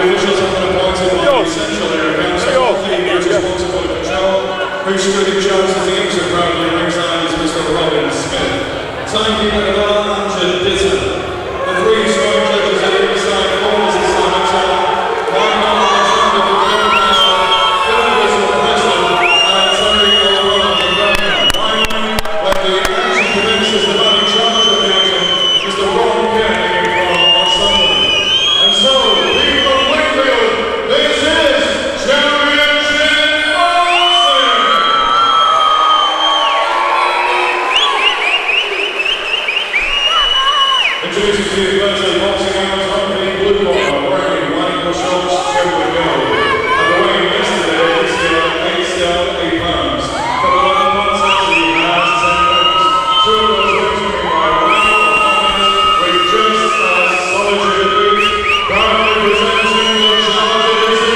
officials have been appointed by the Central Area Council, responsible for control, whose screening shows as the England proudly ringside is Mr. Robin Smith. Timekeeper Gavar and Ditton. The three scoring judges at either side, Forms and Simon Taylor, Mike Alexander, the Grand Master, Dylan Whistle, the President, and Terry O'Brien, the Grand. Finally, when the action commences, the man in charge of the action, Mr. Ron Kennedy from Northumberland. And so, people of Wakefield, this is Championship Boxing! Introducing to you firstly, boxing hours company Blue Corner, working running for shorts, silver gold. And the weighing yesterday is still 8 stone, 8 pounds. For the 11 months actually has 10 pounds. Two of those wins will be by Wakefield with just as solid a defeat. Proudly presenting the charge of this evening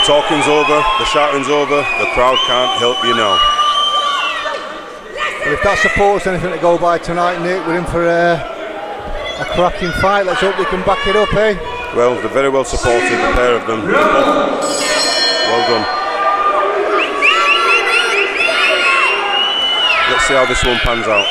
talking's over, the shouting's over, the crowd can't help you now. Well, if that supports anything to go by tonight, Nick, we're in for a cracking fight. Let's hope they can back it up, eh? Well, they're very well supported, the pair of them. Well done. Let's see how this one pans out.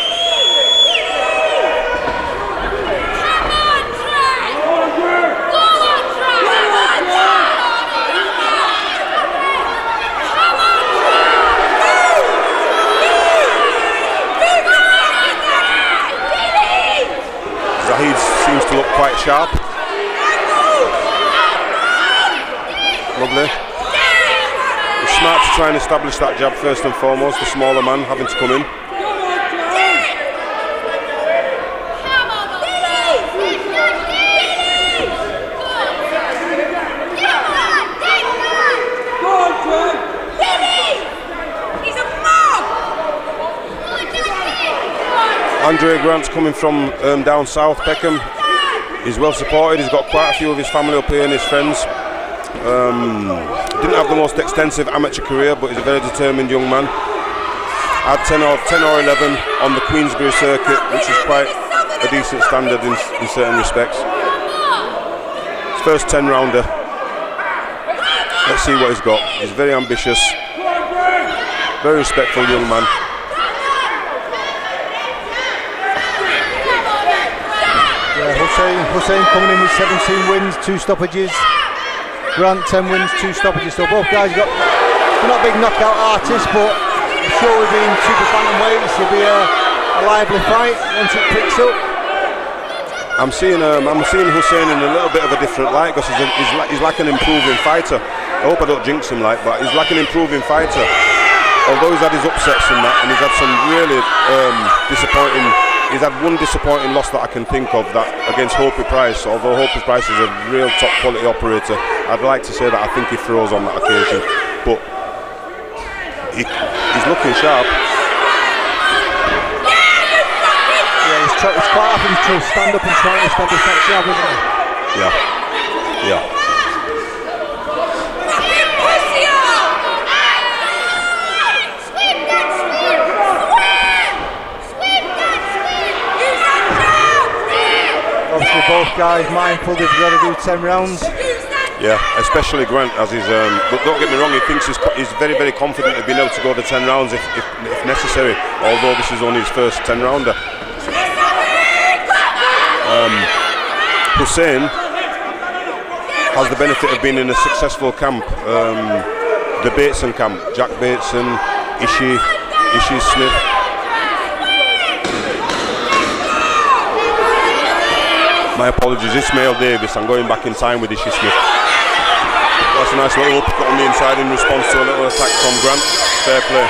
Zahid seems to look quite sharp. Lovely. It's smart to try and establish that jab first and foremost, the smaller man having to come in. Andrea Grant's coming from down south, Peckham. He's well supported, he's got quite a few of his family up here and his friends. Didn't have the most extensive amateur career, but he's a very determined young man. Had 10 or 11 on the Queensbury circuit, which is quite a decent standard in certain respects. His first 10 rounder. Let's see what he's got. He's very ambitious, very respectful young man. Hussain coming in with 17 wins, 2 stoppages. Grant 10 wins, 2 stoppages. So both guys they're not big knockout artists, but I'm sure with being super bantamweights, it'll be a lively fight once it picks up. I'm seeing Hussain in a little bit of a different light because he's like an improving fighter. I hope I don't jinx him but he's like an improving fighter. Although he's had his upsets and that, and he's had some really disappointing. He's had one disappointing loss that I can think of, that against Hopi Price. Although Hopi Price is a real top quality operator, I'd like to say that I think he throws on that occasion. But he's looking sharp. Yeah, he's quite often to stand up and try to establish that jab, isn't he? Yeah. Obviously both guys mindful they've got to do 10 rounds. Yeah, especially Grant, as he's. But don't get me wrong, he thinks he's very, very confident of being able to go the 10 rounds if necessary. Although this is only his first 10 rounder. Hussain has the benefit of being in a successful camp, the Bateson camp. Jack Bateson, Ishi Smith. My apologies, Ismail Davis. I'm going back in time with Ishi Smith. That's a nice little uppercut on the inside in response to a little attack from Grant. Fair play.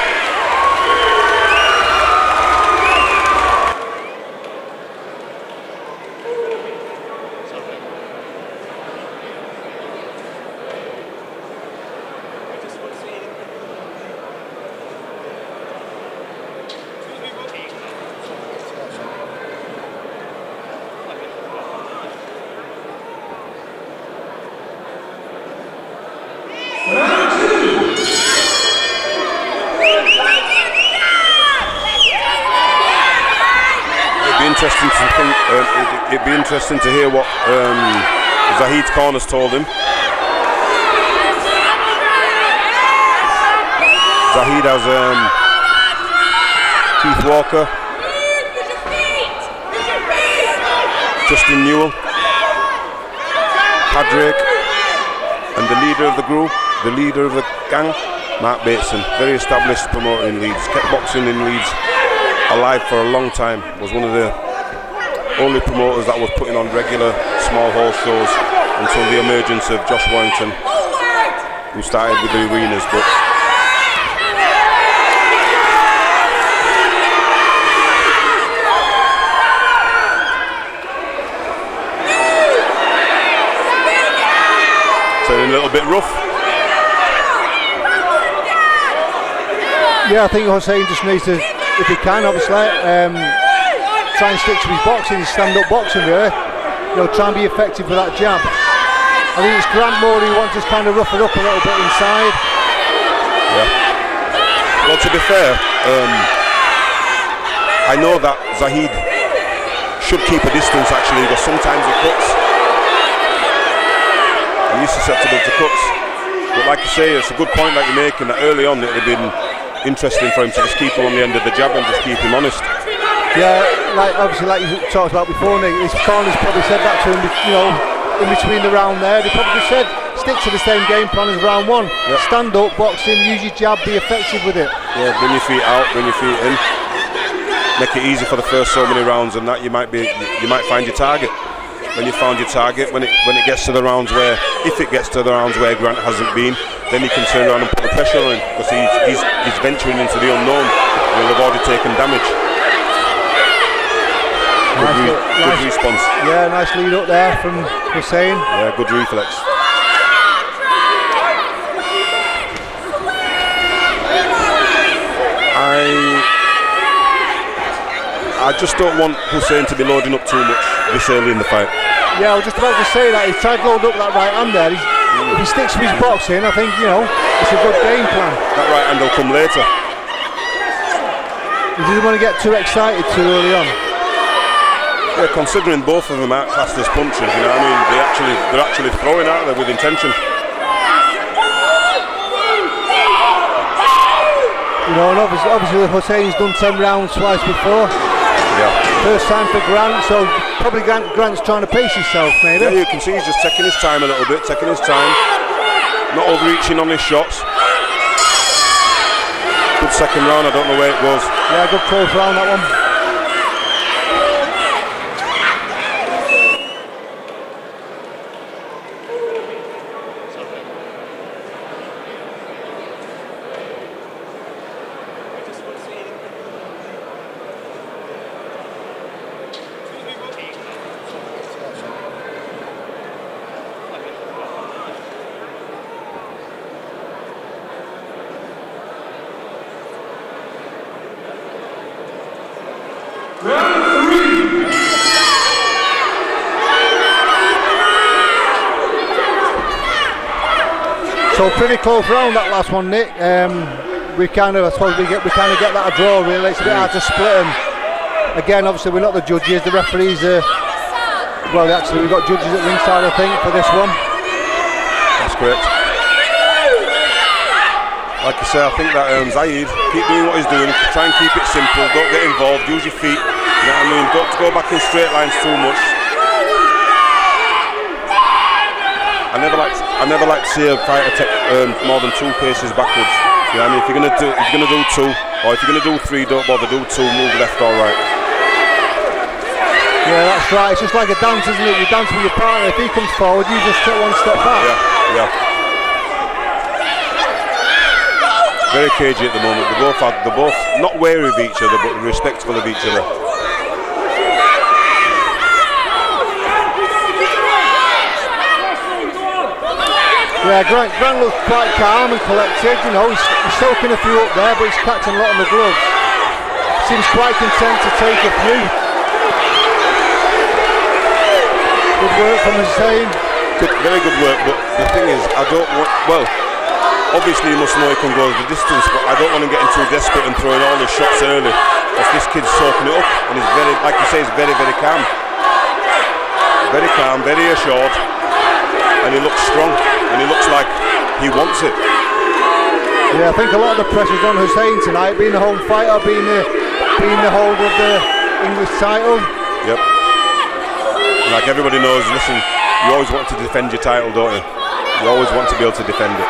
It'd be interesting to hear what Zahid's corners told him. Zahid has Keith Walker, Justin Newell, Padraig, and the leader of the group, the leader of the gang, Mark Bateson. Very established promoter in Leeds, kept boxing in Leeds alive for a long time. Was one of the only promoters that was putting on regular small hall shows until the emergence of Josh Warrington, who started with the arenas. But turning a little bit rough. Yeah, I think Hussain just needs to, if he can, obviously, try and stick to his boxing, his stand-up boxing, really. You know, try and be effective with that jab. I think it's Grant more who wants to kind of rough it up a little bit inside. Yeah. Well, to be fair, I know that Zahid should keep a distance actually, because sometimes he cuts. He's susceptible to cuts. But like you say, it's a good point that you're making, that early on it would have been interesting for him to just keep him on the end of the jab and just keep him honest. Yeah, obviously like you talked about before, Nick, his corners probably said that to him, you know, in between the round there. They probably said, stick to the same game plan as round one. Yep. Stand up, boxing, use your jab, be effective with it. Yeah, bring your feet out, bring your feet in. Make it easy for the first so many rounds, and that you might find your target. When you found your target, when it gets to the rounds where, if it gets to the rounds where Grant hasn't been, then you can turn around and put the pressure on him, because he's venturing into the unknown and he'll have already taken damage. Good response. Yeah, nice lead up there from Hussain. Yeah, good reflex. I just don't want Hussain to be loading up too much this early in the fight. Yeah, I was just about to say that. He's tried to load up that right hand there. If he sticks to his boxing, I think, you know, it's a good game plan. That right hand will come later. He doesn't want to get too excited too early on. Yeah, considering both of them aren't classed as punchers, you know what I mean? They're actually throwing out there with intention. You know, and obviously Hussein's done 10 rounds twice before. Yeah. First time for Grant, so probably Grant's trying to pace himself, maybe. Yeah, you can see he's just taking his time a little bit, taking his time, not overreaching on his shots. Good second round, I don't know where it goes. Yeah, good close round that one. So pretty close round that last one, Nick. I suppose we get that a draw really. It's a bit hard to split them. Again, obviously we're not the judges, the referees are Well, actually, we've got judges at ringside, I think, for this one. That's correct. Like I say, I think that Zahid, keep doing what he's doing, try and keep it simple, don't get involved, use your feet, you know what I mean, don't go back in straight lines too much. I never like to see a fighter take more than 2 paces backwards. You know what I mean? If you're gonna do 2, or if you're gonna do 3, don't bother, do 2, move left or right. Yeah, that's right. It's just like a dance, isn't it? You dance with your partner. If he comes forward, you just take 1 step back. Yeah. Very cagey at the moment. They're both not wary of each other, but respectful of each other. Yeah, Grant looks quite calm and collected. You know, he's soaking a few up there, but he's catching a lot on the gloves. Seems quite content to take a few. Good work from Hussain. Very good work, but the thing is, I don't want. Well, obviously he must know he can go the distance, but I don't want him getting too desperate and throwing all his shots early. Because this kid's soaking it up, and he's very, like you say, he's very, very calm. Very calm, very assured, and he looks strong, and he looks like he wants it. Yeah, I think a lot of the pressure's on Hussain tonight, being the home fighter, being the holder of the English title. Yep. Like everybody knows, listen, you always want to defend your title, don't you? You always want to be able to defend it.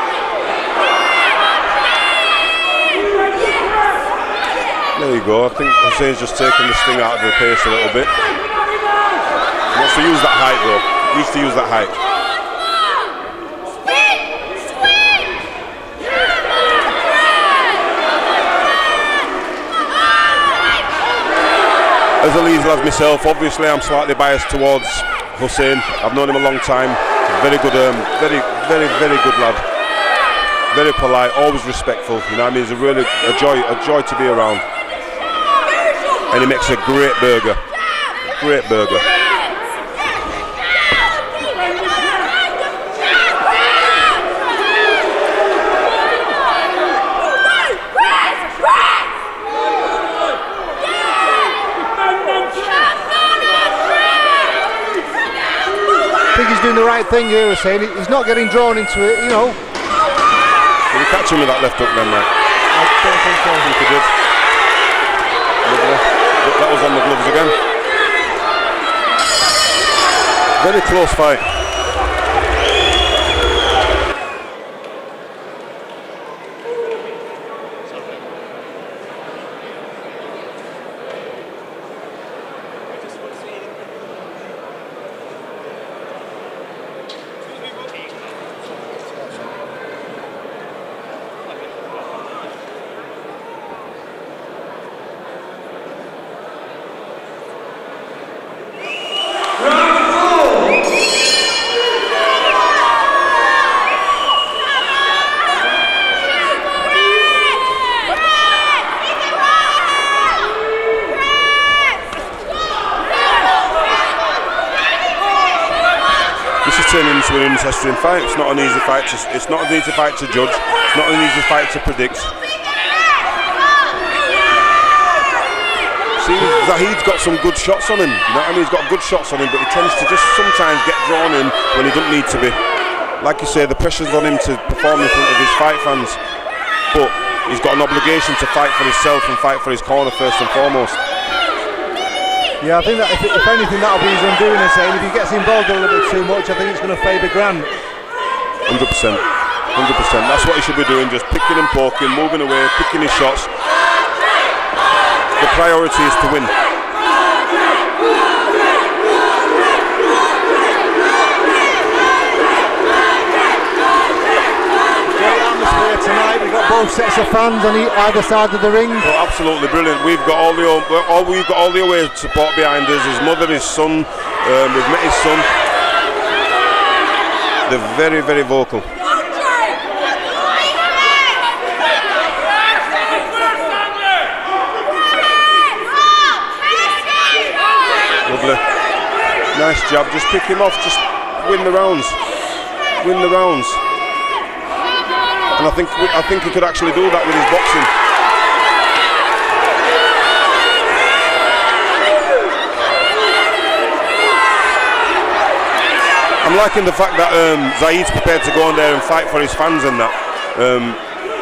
There you go. I think Hussain's just taking this thing out of the pace a little bit. He wants to use that height though. He needs to use that height. As a Leeds lad myself, obviously I'm slightly biased towards Hussain. I've known him a long time. Very good, very good lad. Very polite, always respectful. You know what I mean? He's a joy to be around. And he makes a great burger. Great burger. I think he's doing the right thing here, Hussain. He's not getting drawn into it, you know. Did he catch him with that left hook then, mate? I don't think so. I think he did. Lovely. But that was on the gloves again. Very close fight. Turning into an interesting fight. It's not an easy fight to judge. It's not an easy fight to predict. See, Zahid's got some good shots on him. You know what I mean? He's got good shots on him, but he tends to just sometimes get drawn in when he doesn't need to be. Like you say, the pressure's on him to perform in front of his fight fans, but he's got an obligation to fight for himself and fight for his corner first and foremost. Yeah, I think that if anything, that'll be his undoing. If he gets involved a little bit too much, I think it's going to favour Grant. 100%. That's what he should be doing, just picking and poking, moving away, picking his shots. The priority is to win. Tonight we've got both sets of fans on either side of the ring. Oh, absolutely brilliant. We've got all the away support behind us. His mother, his son. We've met his son. They're very, very vocal. Lovely. Nice job. Just pick him off. Just win the rounds. Win the rounds. And I think he could actually do that with his boxing. liking the fact that Zahid's prepared to go on there and fight for his fans and that,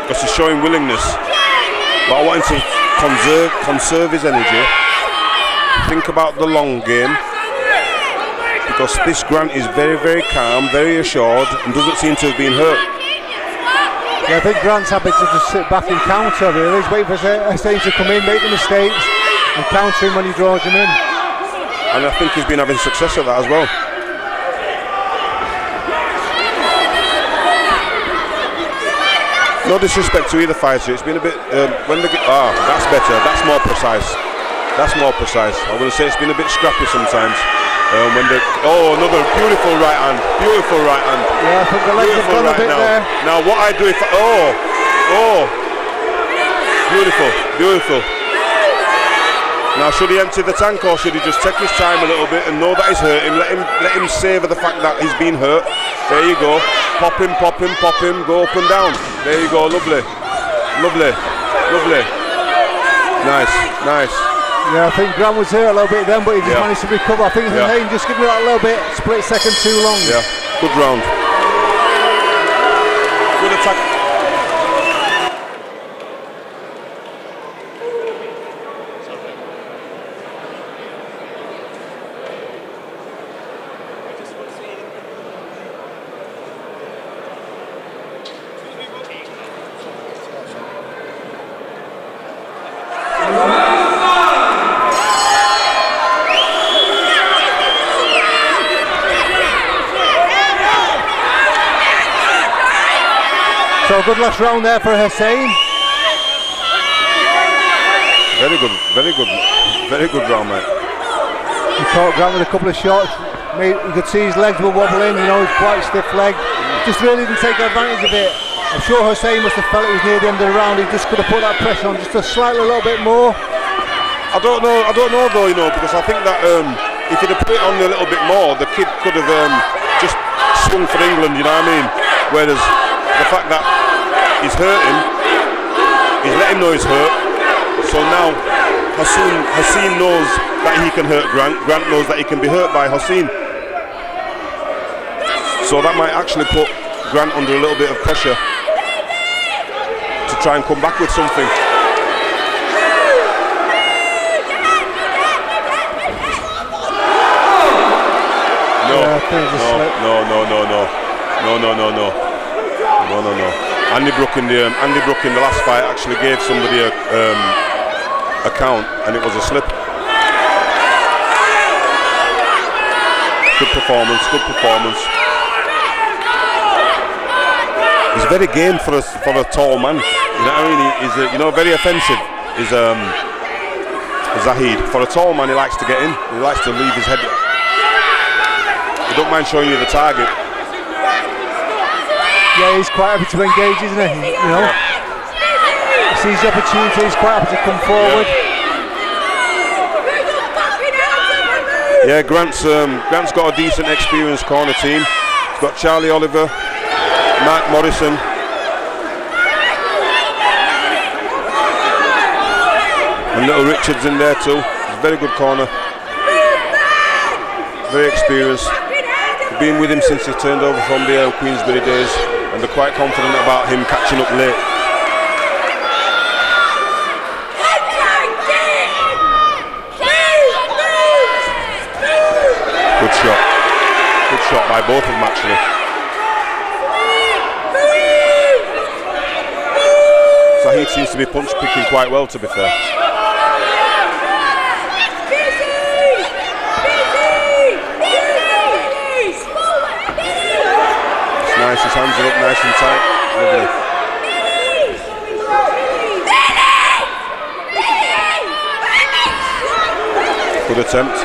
because he's showing willingness. But I want him to conserve his energy, think about the long game, because this Grant is very, very calm, very assured, and doesn't seem to have been hurt. Yeah, I think Grant's happy to just sit back and counter, really. He's waiting for Hussain to come in, make the mistakes, and counter him when he draws him in. And I think he's been having success at that as well. No disrespect to either fighter. It's been a bit that's better. That's more precise. That's more precise. I wouldn't say it's been a bit scrappy sometimes. Another beautiful right hand. Beautiful right hand. Yeah, I think the legs have gone a bit there. Now what I do if beautiful, beautiful. Now should he empty the tank, or should he just take his time a little bit and know that he's hurt him? Let him savour the fact that he's been hurt. There you go. Pop him, pop him, pop him. Go up and down. There you go. Lovely, lovely, lovely. Nice, nice. Yeah, I think Grant was hurt a little bit then, but he just managed to recover. I think Hussain just gave me that little bit, split second too long. Yeah, good round. Good attack. So good last round there for Hussain. Very good, very good, very good round, mate. He caught Grant with a couple of shots. You could see his legs were wobbling, you know, he's quite stiff leg. Just really didn't take advantage of it. I'm sure Hussain must have felt it was near the end of the round. He just could have put that pressure on just a little bit more. I don't know though, you know, because I think that if he'd have put it on a little bit more, the kid could have just swung for England, you know what I mean? Whereas the fact that he's hurt him, he's let him know he's hurt. So now Hussain knows that he can hurt Grant. Grant knows that he can be hurt by Hussain. So that might actually put Grant under a little bit of pressure to try and come back with something. No. Andy Brook in the last fight actually gave somebody a count, and it was a slip. Good performance. He's very game for a tall man. You know what I mean? He's very offensive. Is Zahid. For a tall man, he likes to get in. He likes to leave his head. He don't mind showing you the target. Yeah, he's quite happy to engage, isn't he? You know, he sees the opportunity. He's quite happy to come forward. Yeah, Grant's got a decent, experienced corner team. He's got Charlie Oliver, Mark Morrison, and Little Richards in there too. He's a very good corner, very experienced. They've been with him since he turned over from the Queensberry days, and they're quite confident about him catching up late. Good shot by both of them actually. Zahid seems to be punch picking quite well, to be fair. It's nice, his hands are up nice and tight. Lovely. Good attempt.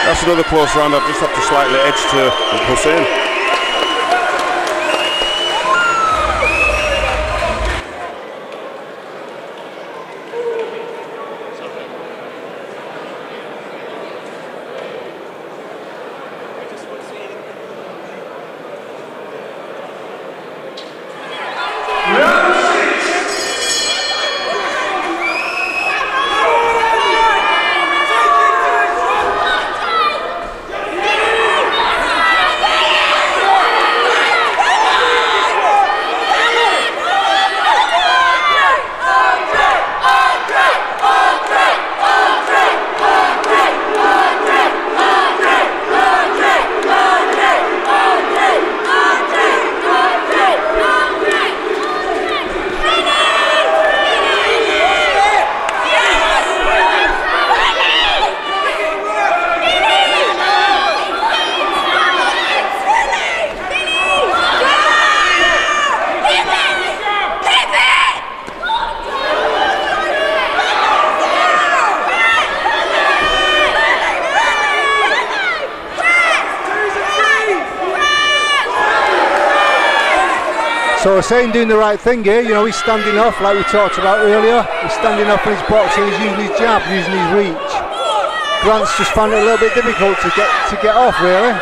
That's another close round. I've just have to slightly edge to Hussain. So Hussain doing the right thing here. You know, he's standing off like we talked about earlier. He's standing off in his boxing. He's using his jab, using his reach. Grant's just found it a little bit difficult to get off, really.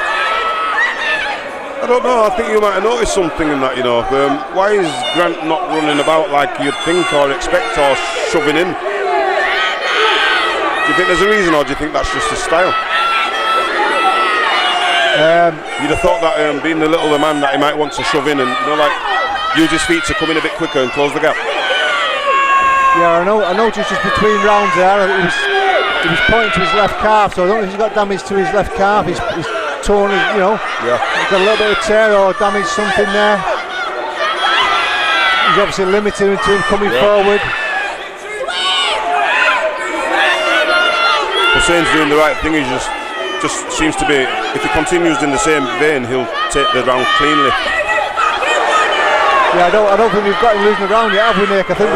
I don't know, I think you might have noticed something in that, you know. Why is Grant not running about like you'd think or expect or shoving in? Do you think there's a reason, or do you think that's just his style? You'd have thought that being the littler man that he might want to shove in and, you know, like use his feet to come in a bit quicker and close the gap. Yeah, I noticed just between rounds there, he was pointing to his left calf, so I don't know if he's got damage to his left calf. He's torn, you know, he's got a little bit of tear or damage, something there. He's obviously limiting to him coming forward. Hussain's doing the right thing. He just seems to be, if he continues in the same vein, he'll take the round cleanly. Yeah, I don't think we've got him losing the round yet, have we, Nick? I think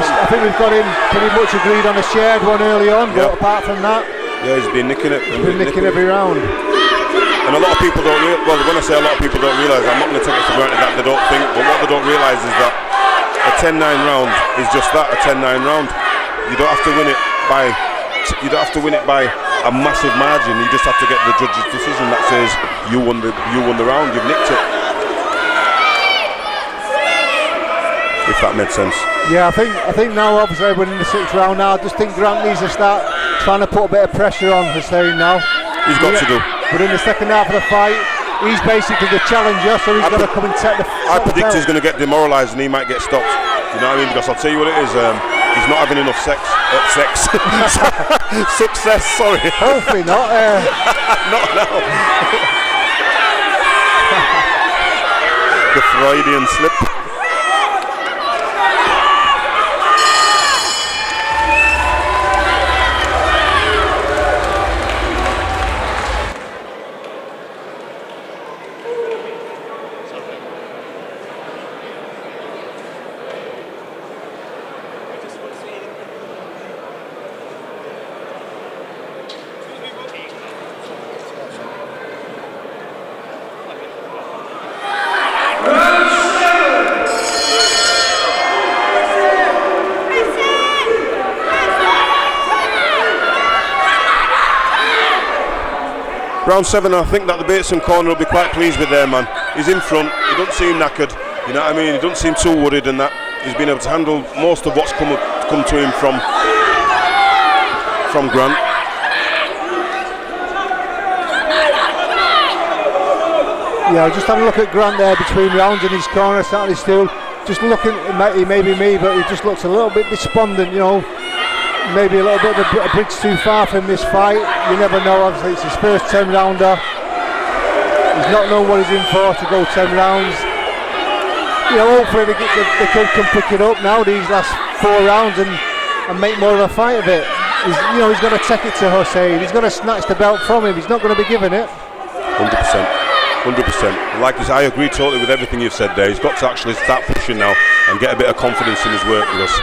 we've got him pretty much agreed on a shared one early on, but apart from that, yeah, he's been nicking it. He's been nicking every round. And a lot of people don't realise, well, when I say a lot of people don't realise, I'm not going to take it for granted that they don't think, but what they don't realise is that a 10-9 round is just that, a 10-9 round. You don't have to win it by a massive margin. You just have to get the judge's decision that says you won the round, you've nicked it. If that made sense. Yeah, I think now obviously we're in the 6th round now. I just think Grant needs to start trying to put a bit of pressure on Hussain now. He's got to do. But in the second half of the fight, he's basically the challenger, so he's got to come and set the. I predict he's going to get demoralised and he might get stopped. You know what I mean? Because I'll tell you what it is. He's not having enough success. Sorry. Hopefully not. Not now. The Freudian slip. Round 7, I think that the Bateson corner will be quite pleased with there, man. He's in front, he doesn't seem knackered, you know what I mean? He doesn't seem too worried and that. He's been able to handle most of what's come to him from Grant. Yeah, just having a look at Grant there between rounds in his corner, certainly still just looking, he may be me, but he just looks a little bit despondent, you know. Maybe a little bit of a bridge too far from this fight. You never know, obviously it's his first 10 rounder. He's not known what he's in for to go 10 rounds. You know, hopefully the kid can pick it up now these last 4 rounds and make more of a fight of it. He's got to take it to Hussain. He's got to snatch the belt from him. He's not going to be given it. 100%. Like you said, I agree totally with everything you've said there. He's got to actually start pushing now and get a bit of confidence in his work, because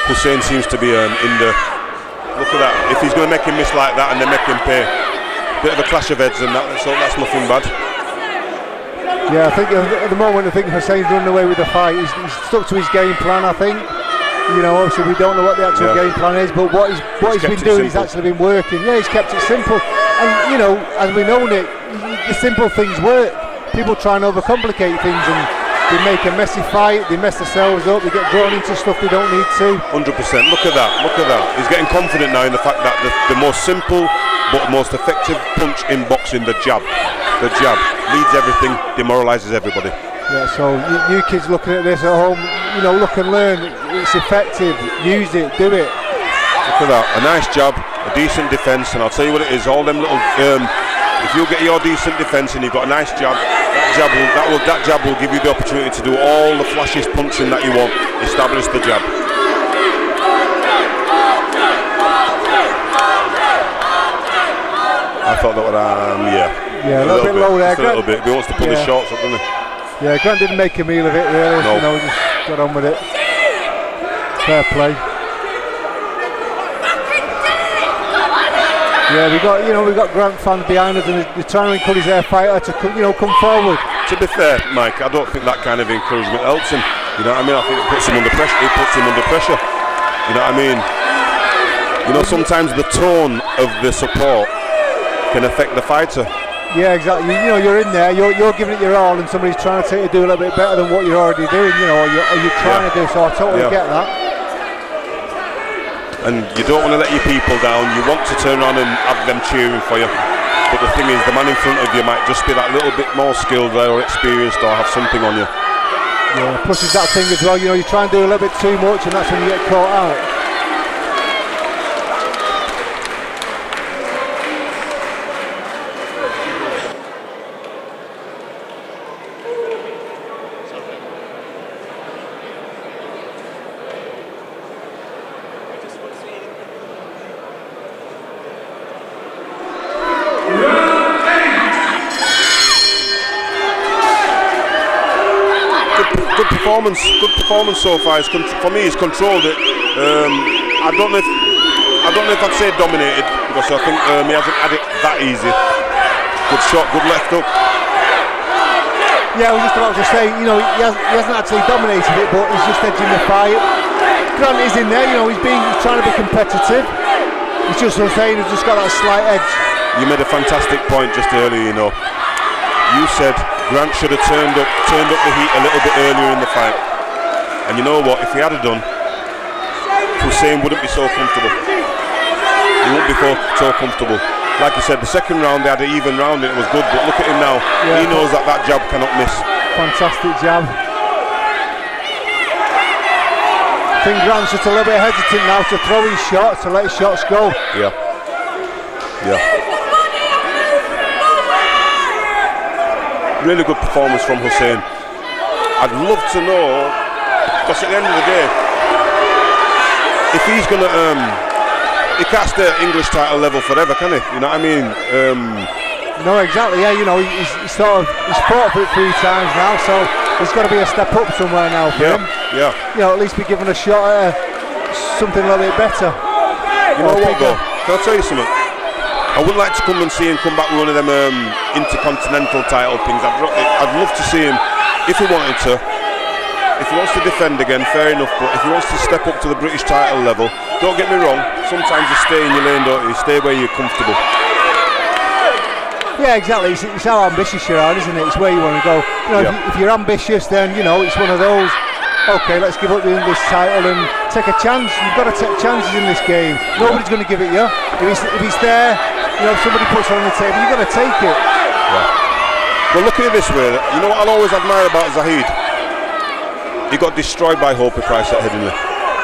Hussain seems to be in the. Look at that. If he's going to make him miss like that and then make him pay, bit of a clash of heads and that, so that's nothing bad. Yeah, I think at the moment Hussain's running away with the fight. He's stuck to his game plan, I think. You know, obviously we don't know what the actual game plan is, but what he's been doing, he's actually been working. Yeah, he's kept it simple. And you know, as we know, Nick, the simple things work. People try and overcomplicate things and they make a messy fight, they mess themselves up, they get drawn into stuff they don't need to. 100%. Look at that. He's getting confident now in the fact that the most simple but most effective punch in boxing, the jab leads everything, demoralises everybody. Yeah, so you kids looking at this at home, you know, look and learn. It's effective. Use it. Do it. Look at that. A nice jab, a decent defence, and I'll tell you what it is. All them little. If you get your decent defence and you've got a nice jab, that jab will give you the opportunity to do all the flashiest punching that you want. Establish the jab. I thought that would yeah, a little bit low there. Just a little bit. He wants to pull his shorts up, doesn't he? Yeah, Grant didn't make a meal of it really. No. You know, just got on with it. Fair play. Yeah, we got Grant fans behind us, and they're trying to encourage their fighter to come forward. To be fair, Mike, I don't think that kind of encouragement helps him. You know what I mean? I think it puts him under pressure. It puts him under pressure. You know what I mean? You know, sometimes the tone of the support can affect the fighter. Yeah, exactly. You know, you're in there, you're giving it your all, and somebody's trying to do a little bit better than what you're already doing. You know, or you're trying to do. So I totally get that. And you don't want to let your people down. You want to turn around and have them cheering for you. But the thing is, the man in front of you might just be that little bit more skilled or experienced or have something on you. Yeah, plus it's that thing as well, you know, you try and do a little bit too much and that's when you get caught out. Good performance so far. For me, he's controlled it. I don't know if I'd say dominated, because I think he hasn't had it that easy. Good shot, good left hook. Yeah, I was just about to say, you know, he hasn't actually dominated it, but he's just edging the fight. Grant is in there, you know, he's trying to be competitive. It's just Hussain has just got that slight edge. You made a fantastic point just earlier, you know. You said Grant should have turned up the heat a little bit earlier in the fight. And you know what, if he had done, Hussain wouldn't be so comfortable. He wouldn't be so comfortable. Like you said, the second round they had an even round and it was good, but look at him now. Yeah. He knows that jab cannot miss. Fantastic jab. I think Grant's just a little bit hesitant now to throw his shots, to let his shots go. Yeah. Really good performance from Hussain. I'd love to know, because at the end of the day, if he's going to he can't stay at English title level forever, can he? You know what I mean? No, exactly. Yeah, you know, he's fought for it 3 times now, so there's got to be a step up somewhere now for him. Yeah. You know, at least be given a shot at something a little bit better. You know what, though? Can I tell you something? I would like to come and see him come back with one of them intercontinental title things. I'd love to see him, if he wanted to. If he wants to defend again, fair enough, but if he wants to step up to the British title level, don't get me wrong, sometimes you stay in your lane, don't you? Stay where you're comfortable. Yeah, exactly. It's how ambitious you are, isn't it? It's where you want to go. You know, if you're ambitious, then, you know, it's one of those, okay, let's give up the English title and take a chance. You've got to take chances in this game. Nobody's going to give it you. If he's there, you know, if somebody puts it on the table, you've got to take it. Yeah. Well, look at it this way. You know what I'll always admire about Zahid? He got destroyed by Hopi Price at Headingley,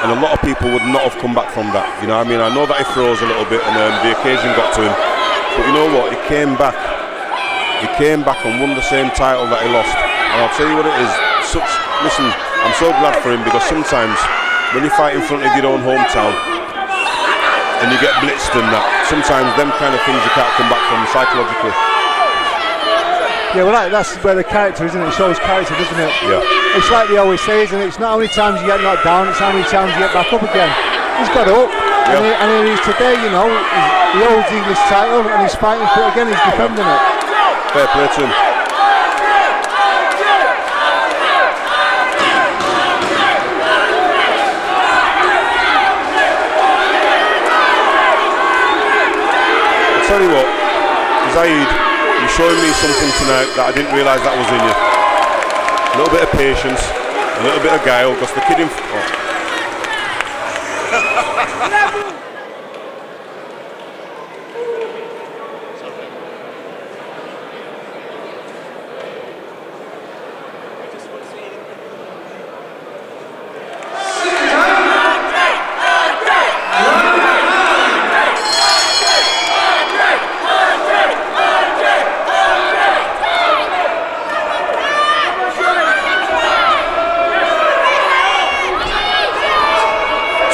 and a lot of people would not have come back from that. You know what I mean? I know that he froze a little bit and the occasion got to him, but you know what? He came back and won the same title that he lost. And I'll tell you what it is. Listen, I'm so glad for him, because sometimes when you fight in front of your own hometown and you get blitzed and that, sometimes them kind of things you can't come back from psychologically. Yeah, well, that's where the character, isn't it? It shows character, doesn't it? Yeah. It's like they always say, isn't it? It's not how many times you get knocked down, it's how many times you get back up again. He's got up, and here he is today, you know. He holds the English title and he's fighting for it again, he's defending it. Fair play to him. I'll tell you what, Zahid, you're showing me something tonight that I didn't realise that was in you. A little bit of patience, a little bit of guile, because the kid in...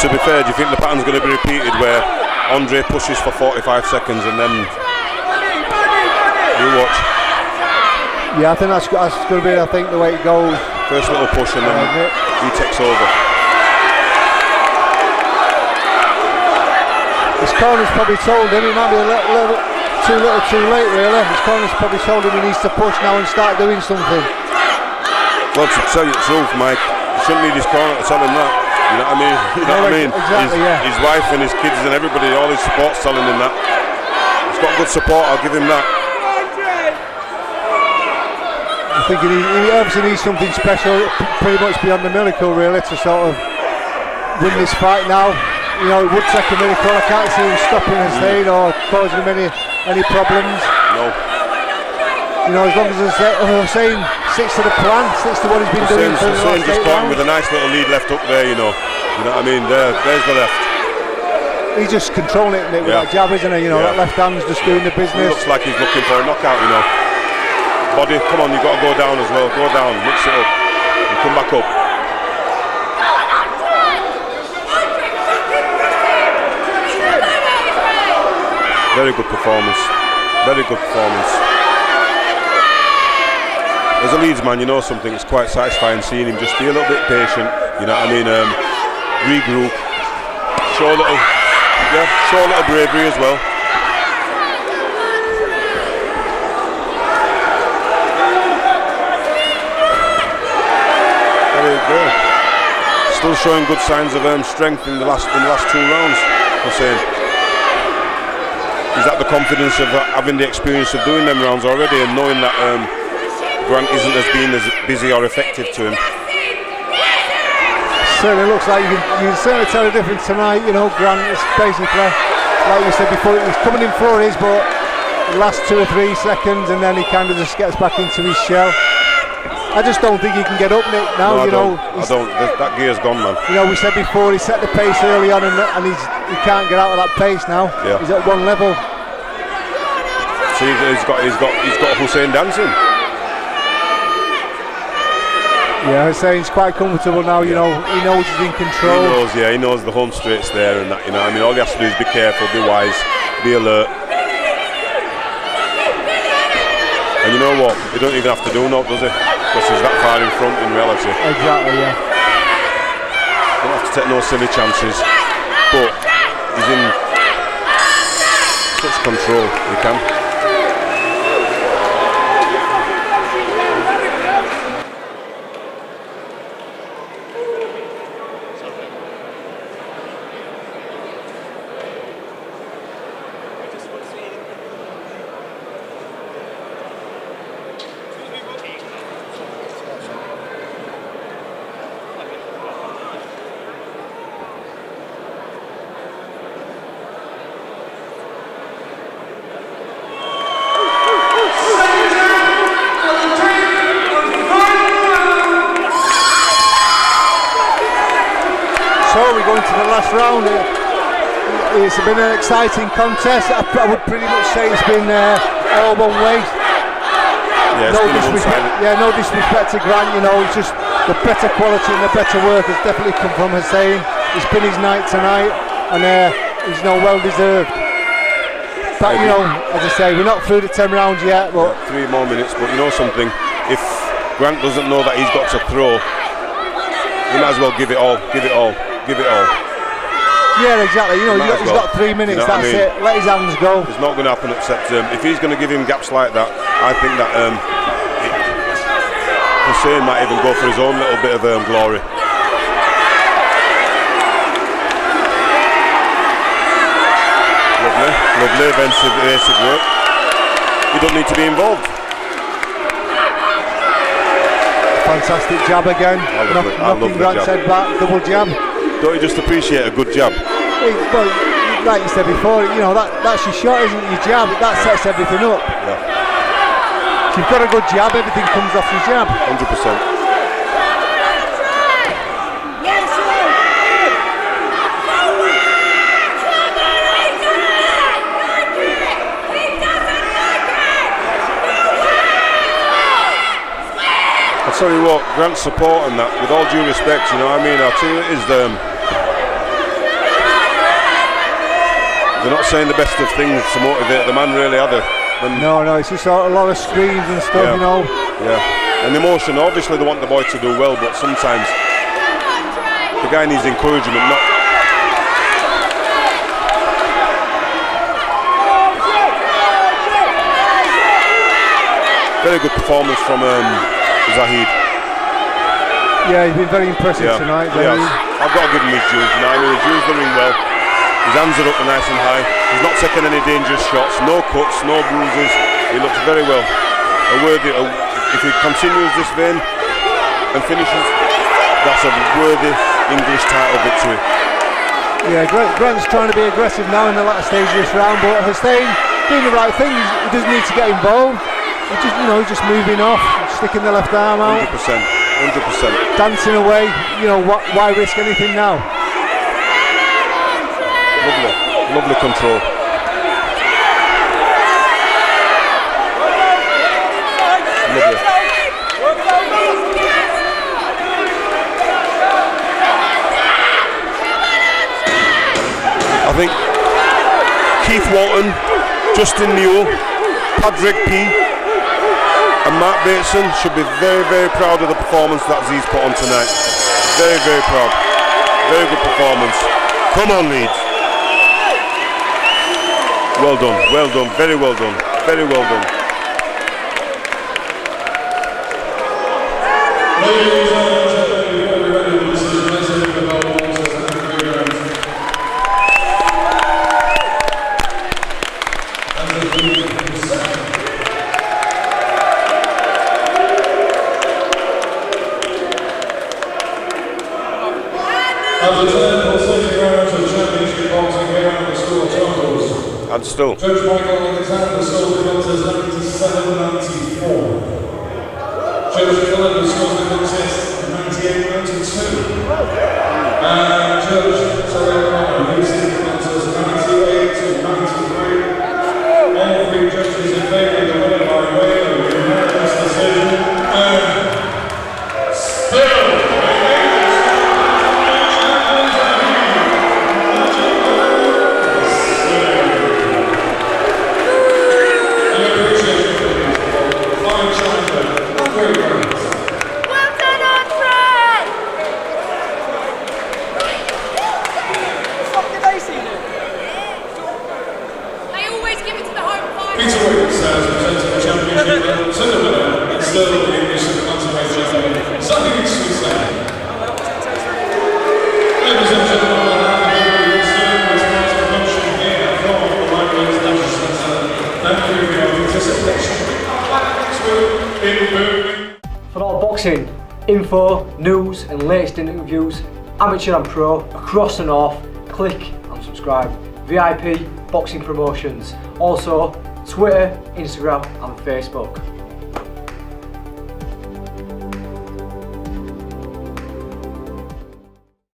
To be fair, do you think the pattern's going to be repeated where Andre pushes for 45 seconds and then you watch? Yeah, I think that's going to be, the way it goes. First little push and then he takes over. His corner's probably told him he might be a little too little too late really. His corner's probably told him he needs to push now and start doing something. Well, to tell you the truth, Mike, you shouldn't need his corner to tell him that. You know what I mean? You know what I mean? Exactly, his wife and his kids and everybody, all his support's telling him that. He's got good support, I'll give him that. I think he obviously needs something special, pretty much beyond the miracle really, to sort of win this fight now. You know, it would take a miracle. I can't see him stopping Hussain or causing him any problems. No. You know, as long as Hussain sticks to the plan, sticks to what he's been doing for the last 8 just caught him rounds. with a nice little lead left up there, you know. You know what I mean? There's the left. He's just controlling it with that jab, isn't he? You know, that left hand's just doing the business. He looks like he's looking for a knockout, you know. Body, come on, you've got to go down as well. Go down, mix it up, and come back up. Very good performance. Very good performance. As a Leeds man, you know something, it's quite satisfying seeing him just be a little bit patient, you know what I mean, regroup, show a little bravery as well. Very. Still showing good signs of strength in the last 2 rounds, Hussain. He's had the confidence of having the experience of doing them rounds already and knowing that Grant isn't as busy or effective to him. Certainly looks like you can certainly tell the difference tonight. You know, Grant is basically, like you said before, he's coming in for his, but the last 2 or 3 seconds and then he kind of just gets back into his shell. I just don't think he can get up, Nick, now. No, I don't. That gear's gone, man. You know, we said before, he set the pace early on and he can't get out of that pace now. Yeah. He's at one level. See, he's got Hussain dancing. Yeah, Hussain's quite comfortable now, you know, he knows he's in control. He knows the home straight's there and that, you know. I mean, all he has to do is be careful, be wise, be alert. And you know what? He don't even have to do no, does he? Because he's that far in front in reality. Exactly, yeah. Don't have to take no silly chances. But he's in such control, he can. Round. It's been an exciting contest. I would pretty much say it's been all one way. Yeah, no disrespect to Grant, you know, it's just the better quality and the better work has definitely come from Hussain. It's been his night tonight and he's well deserved. But you know, as I say, we're not through the 10 rounds yet. But 3 more minutes, but you know something, if Grant doesn't know that he's got to throw, he might as well give it all. Yeah, exactly. You know, he's got 3 minutes. You know that's it. Let his hands go. It's not going to happen except if he's going to give him gaps like that. I think that Hussain might even go for his own little bit of glory. Lovely, evasive work. You don't need to be involved. Fantastic jab again. Knocking Grant's head back. Double jab. Don't you just appreciate a good jab? Well, like you said before, you know, that's your shot, isn't it? Your jab, that sets everything up. Yeah. If you've got a good jab, everything comes off your jab. 100%. I'll tell you what, Grant's support and that, with all due respect, you know what I mean, I'll tell you it is they're not saying the best of things to motivate the man, really, are they? No, it's just a lot of screams and stuff, you know. Yeah, and emotion, obviously they want the boy to do well, but sometimes the guy needs encouragement, not... Very good performance from Zahid. Yeah, he's been very impressive tonight. Yes. I've got to give him his dues tonight. I mean, he's used the ring well. His hands are up nice and high. He's not taking any dangerous shots. No cuts, no bruises. He looks very well. If he continues this vein and finishes, that's a worthy English title victory. Yeah, Grant's trying to be aggressive now in the latter stage of this round, but Hussain doing the right thing. He doesn't need to get involved. He's just moving off, sticking the left arm out. 100%. Dancing away. Why risk anything now? Lovely control. Lovely. I think Keith Walton, Justin Newell, Padraig P and Mark Bateson should be very, very proud of the performance that Z's put on tonight. Very, very proud. Very good performance. Come on, Leeds. Well done, very well done, very well done. Ladies and gentlemen, we're ready for this decision about Walters and Grant. After 10 pulsating rounds of championship boxing here at the school totals. And still. Judge Michael Alexander scores the contest 97-94. Judge Philip scores the contest 98-92. And Judge Terry O'Connor, he sees the contest 98-93. All three judges in favour of the winner by way of unanimous decision. And still. Presenting the championship to the winner, and still the English Bantamweight champion, Zahid Hussain. Ladies and gentlemen, on behalf of everybody who's doing this promotion here from the Lightwaves National Centre, thank you for your participation. For all boxing info, news and latest interviews, amateur and pro, across the north, click and subscribe. VIP Boxing Promotions. Also Twitter, Instagram and Facebook.